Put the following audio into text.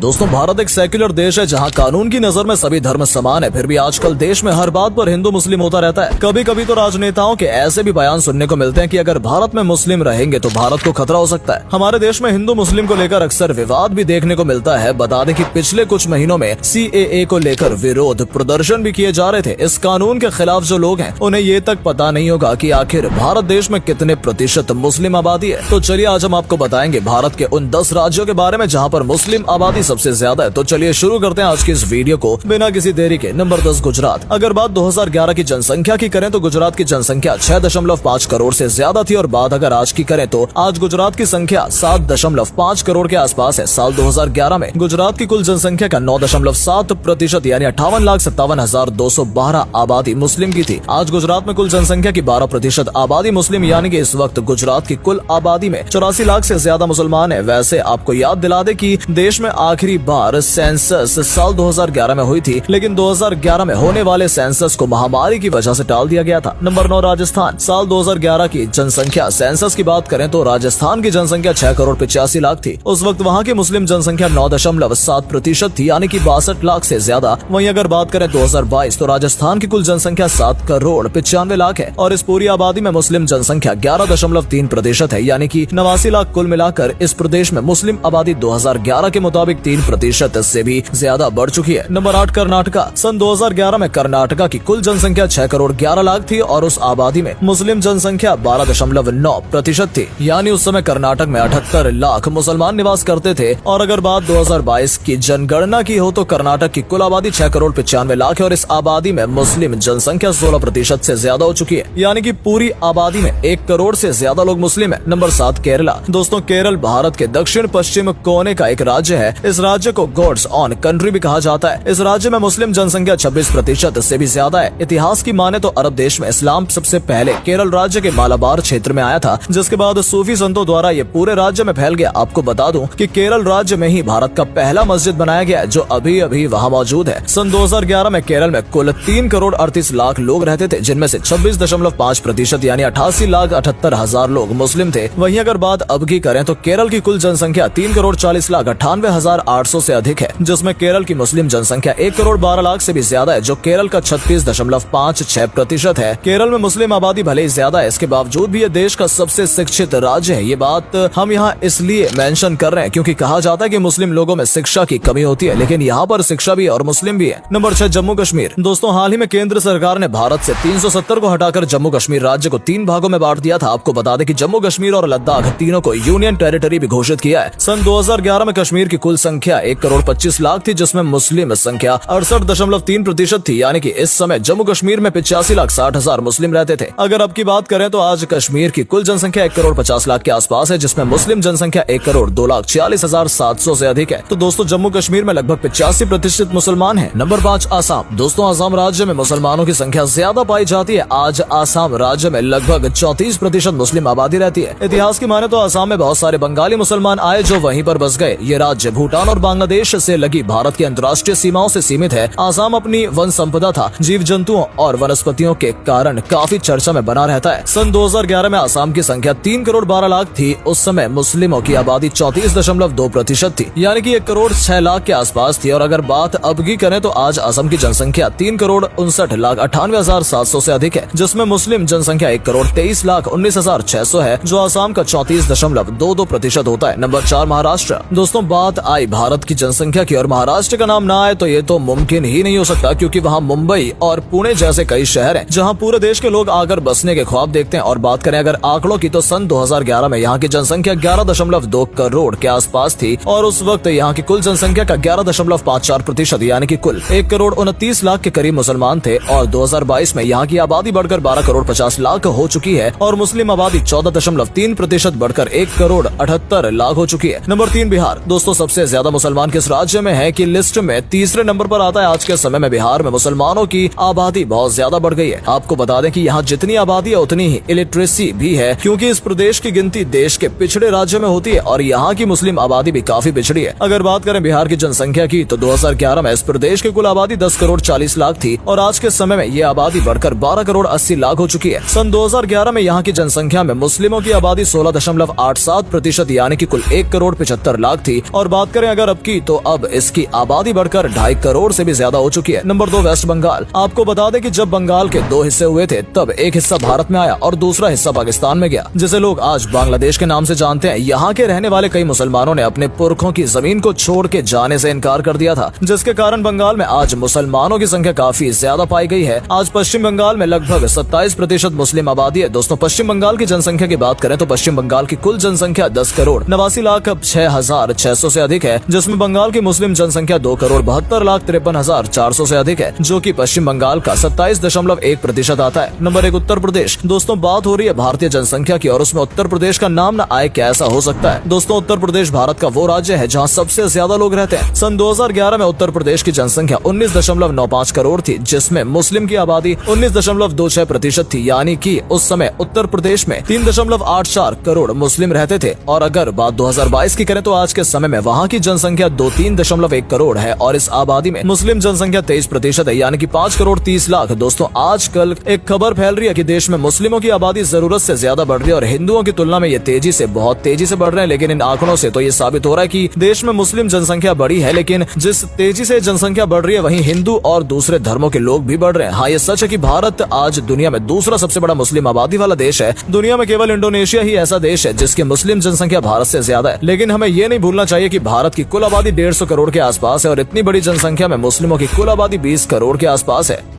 दोस्तों, भारत एक सेक्युलर देश है जहां कानून की नजर में सभी धर्म समान है। फिर भी आजकल देश में हर बात पर हिंदू मुस्लिम होता रहता है। कभी कभी तो राजनेताओं के ऐसे भी बयान सुनने को मिलते हैं कि अगर भारत में मुस्लिम रहेंगे तो भारत को खतरा हो सकता है। हमारे देश में हिंदू मुस्लिम को लेकर अक्सर विवाद भी देखने को मिलता है। बता दें कि पिछले कुछ महीनों में CAA को लेकर विरोध प्रदर्शन भी किए जा रहे थे। इस कानून के खिलाफ जो लोग हैं उन्हें ये तक पता नहीं होगा कि आखिर भारत देश में कितने प्रतिशत मुस्लिम आबादी है। तो चलिए आज हम आपको बताएंगे भारत के उन 10 राज्यों के बारे में जहां पर मुस्लिम आबादी सबसे ज्यादा है। तो चलिए शुरू करते हैं आज की इस वीडियो को बिना किसी देरी के। नंबर 10 गुजरात। अगर बात 2011 की जनसंख्या की करें तो गुजरात की जनसंख्या 6.5 करोड़ से ज्यादा थी और बात अगर आज की करें तो आज गुजरात की संख्या 7.5 करोड़ के आसपास है। साल 2011 में गुजरात की कुल जनसंख्या का 9.7% यानी 58,57,212 आबादी मुस्लिम की थी। आज गुजरात में कुल जनसंख्या की 12% आबादी मुस्लिम यानी कि इस वक्त गुजरात की कुल आबादी में 84 लाख से ज्यादा मुसलमान है। वैसे आपको याद दिला दे कि देश में आखिरी बार सेंसस साल 2011 में हुई थी, लेकिन 2011 में होने वाले सेंसस को महामारी की वजह से टाल दिया गया था। नंबर 9 राजस्थान। साल 2011 की जनसंख्या सेंसस की बात करें तो राजस्थान की जनसंख्या 6,85,00,000 थी। उस वक्त वहाँ की मुस्लिम जनसंख्या 9.7% थी यानी कि 62 लाख से ज्यादा। वहीं अगर बात करें 2022 तो राजस्थान की कुल जनसंख्या 7,95,00,000 है और इस पूरी आबादी में मुस्लिम जनसंख्या 11.3% है यानी कि 89 लाख। कुल मिलाकर इस प्रदेश में मुस्लिम आबादी 2011 के मुताबिक 3% से भी ज्यादा बढ़ चुकी है। नंबर 8 कर्नाटका। सन 2011 में कर्नाटका की कुल जनसंख्या 6,11,00,000 थी और उस आबादी में मुस्लिम जनसंख्या 12.9% थी यानी उस समय कर्नाटक में 78 लाख मुसलमान निवास करते थे। और अगर बात 2022 की जनगणना की हो तो कर्नाटक की कुल आबादी 6,95,00,000 है और इस आबादी में मुस्लिम जनसंख्या 16% से ज्यादा हो चुकी है यानी कि पूरी आबादी में 1 करोड़ से ज्यादा लोग मुस्लिम है। नंबर 7 केरला। दोस्तों, केरल भारत के दक्षिण पश्चिम कोने का एक राज्य है। इस राज्य को गॉड्स ऑन कंट्री भी कहा जाता है। इस राज्य में मुस्लिम जनसंख्या 26% से भी ज्यादा है। इतिहास की माने तो अरब देश में इस्लाम सबसे पहले केरल राज्य के मालाबार क्षेत्र में आया था, जिसके बाद सूफी संतों द्वारा ये पूरे राज्य में फैल गया। आपको बता दूं कि केरल राज्य में ही भारत का पहला मस्जिद बनाया गया है जो अभी अभी वहाँ मौजूद है। सन 2011 में केरल में कुल 3,38,00,000 लोग रहते थे, जिनमें से 26.5% यानी 88,78,000 लोग मुस्लिम थे। वहीं अगर बात अब की करें तो केरल की कुल जनसंख्या 3,40,98,800 से अधिक है, जिसमें केरल की मुस्लिम जनसंख्या 1,12,00,000 से भी ज्यादा है जो केरल का 36.56% है। केरल में मुस्लिम आबादी भले ही ज्यादा है, इसके बावजूद भी ये देश का सबसे शिक्षित राज्य है। ये बात हम यहाँ इसलिए मेंशन कर रहे हैं क्योंकि कहा जाता है कि मुस्लिम लोगों में शिक्षा की कमी होती है, लेकिन यहाँ पर शिक्षा भी और मुस्लिम भी है। नंबर 6 जम्मू कश्मीर। दोस्तों, हाल ही में केंद्र सरकार ने भारत से 370 को हटाकर जम्मू कश्मीर राज्य को 3 भागों में बांट दिया था। आपको बता दें कि जम्मू कश्मीर और लद्दाख तीनों को यूनियन टेरिटरी भी घोषित किया है। सन 2011 में कश्मीर की कुल संख्या 1,25,00,000 थी, जिसमें मुस्लिम संख्या 68.3% थी यानी कि इस समय जम्मू कश्मीर में 85,60,000 मुस्लिम रहते थे। अगर अब की बात करें तो आज कश्मीर की कुल जनसंख्या 1,50,00,000 के आसपास है, जिसमें मुस्लिम जनसंख्या 1,02,46,700 से अधिक है। तो दोस्तों, जम्मू कश्मीर में लगभग 85% मुसलमान है। नंबर 5 आसाम। दोस्तों, आसाम राज्य में मुसलमानों की संख्या ज्यादा पाई जाती है। आज आसाम राज्य में लगभग 34% मुस्लिम आबादी रहती है। इतिहास की माने तो आसाम में बहुत सारे बंगाली मुसलमान आए जो वहीं पर बस गए। ये राज्य भूटान और बांग्लादेश से लगी भारत की अंतर्राष्ट्रीय सीमाओं से सीमित है। आसाम अपनी वन संपदा था, जीव जंतुओं और वनस्पतियों के कारण काफी चर्चा में बना रहता है। सन 2011 में आसाम की संख्या 3,12,00,000 थी। उस समय मुस्लिमों की आबादी 34.2% थी यानी कि 1,06,00,000 के आसपास थी। और अगर बात अब की करें तो आज असम की जनसंख्या 3,59,98,700 से अधिक है, जिसमें मुस्लिम जनसंख्या 1,23,19,600 है जो आसाम का 34.22% होता है। नंबर 4 महाराष्ट्र। दोस्तों, बात आई भारत की जनसंख्या की और महाराष्ट्र का नाम ना आए तो ये तो मुमकिन ही नहीं हो सकता, क्योंकि वहाँ मुंबई और पुणे जैसे कई शहर हैं जहाँ पूरे देश के लोग आकर बसने के ख्वाब देखते हैं। और बात करें अगर आंकड़ों की तो सन 2011 में यहाँ की जनसंख्या 11.2 करोड़ के आसपास थी और उस वक्त यहाँ की कुल जनसंख्या का 11.54% यानी कि कुल 1,29,00,000 के करीब मुसलमान थे। और 2022 में यहाँ की आबादी बढ़कर 12,50,00,000 हो चुकी है और मुस्लिम आबादी 14.3% बढ़कर 1,78,00,000 हो चुकी है। नंबर 3 बिहार। दोस्तों, सबसे ज्यादा मुसलमान किस राज्य में है कि लिस्ट में तीसरे नंबर पर आता है। आज के समय में बिहार में मुसलमानों की आबादी बहुत ज्यादा बढ़ गई है। आपको बता दें कि यहाँ जितनी आबादी है उतनी ही इलिटरेसी भी है, क्योंकि इस प्रदेश की गिनती देश के पिछड़े राज्य में होती है और यहाँ की मुस्लिम आबादी भी काफी पिछड़ी है। अगर बात करें बिहार की जनसंख्या की तो 2011 में इस प्रदेश की कुल आबादी 10,40,00,000 थी और आज के समय में ये आबादी बढ़कर 12,80,00,000 हो चुकी है। सन 2011 में यहाँ की जनसंख्या में मुस्लिमों की आबादी 16.87% यानी कि कुल 1,75,00,000 थी। और बात करें अगर अब की तो अब इसकी आबादी बढ़कर 2.5 करोड़ से भी ज्यादा हो चुकी है। नंबर 2 वेस्ट बंगाल। आपको बता दें कि जब बंगाल के 2 हिस्से हुए थे तब एक हिस्सा भारत में आया और दूसरा हिस्सा पाकिस्तान में गया, जिसे लोग आज बांग्लादेश के नाम से जानते हैं। यहाँ के रहने वाले कई मुसलमानों ने अपने पुरखों की जमीन को छोड़ के जाने से इनकार कर दिया था, जिसके कारण बंगाल में आज मुसलमानों की संख्या काफी ज्यादा पाई गई है। आज पश्चिम बंगाल में लगभग 27% मुस्लिम आबादी है। दोस्तों, पश्चिम बंगाल की जनसंख्या की बात करें तो पश्चिम बंगाल की कुल जनसंख्या 10 करोड़ 89 लाख 6,600 से अधिक है, जिसमें बंगाल की मुस्लिम जनसंख्या 2 करोड़ 72 लाख 53,400 से अधिक है, जो कि पश्चिम बंगाल का 27.1% आता है। नंबर 1 उत्तर प्रदेश। दोस्तों, बात हो रही है भारतीय जनसंख्या की और उसमें उत्तर प्रदेश का नाम न आए, क्या ऐसा हो सकता है? दोस्तों, उत्तर प्रदेश भारत का वो राज्य है जहाँ सबसे ज्यादा लोग रहते हैं। सन 2011 में उत्तर प्रदेश की जनसंख्या 19.95 करोड़ थी, जिसमें मुस्लिम की आबादी 19.26% थी, यानी कि उस समय उत्तर प्रदेश में 3.84 करोड़ मुस्लिम रहते थे। और अगर बात 2022 की करें तो आज के समय में वहाँ की जनसंख्या 3.1 करोड़ है और इस आबादी में मुस्लिम जनसंख्या 23% है, यानी कि 5 करोड़ 30 लाख। दोस्तों, आजकल एक खबर फैल रही है कि देश में मुस्लिमों की आबादी जरूरत से ज्यादा बढ़ रही है और हिंदुओं की तुलना में ये बहुत तेजी से बढ़ रहे हैं। लेकिन इन आंकड़ों से तो ये साबित हो रहा है कि देश में मुस्लिम जनसंख्या बढ़ी है, लेकिन जिस तेजी से जनसंख्या बढ़ रही है वहीं हिंदू और दूसरे धर्मों के लोग भी बढ़ रहे हैं। हाँ, ये सच है कि भारत आज दुनिया में दूसरा सबसे बड़ा मुस्लिम आबादी वाला देश है। दुनिया में केवल इंडोनेशिया ही ऐसा देश है जिसकी मुस्लिम जनसंख्या भारत से ज्यादा है। लेकिन हमें ये नहीं भूलना चाहिए कि भारत की कुल आबादी 150 करोड़ के आसपास है और इतनी बड़ी जनसंख्या में मुस्लिमों की कुल आबादी 20 करोड़ के आसपास है।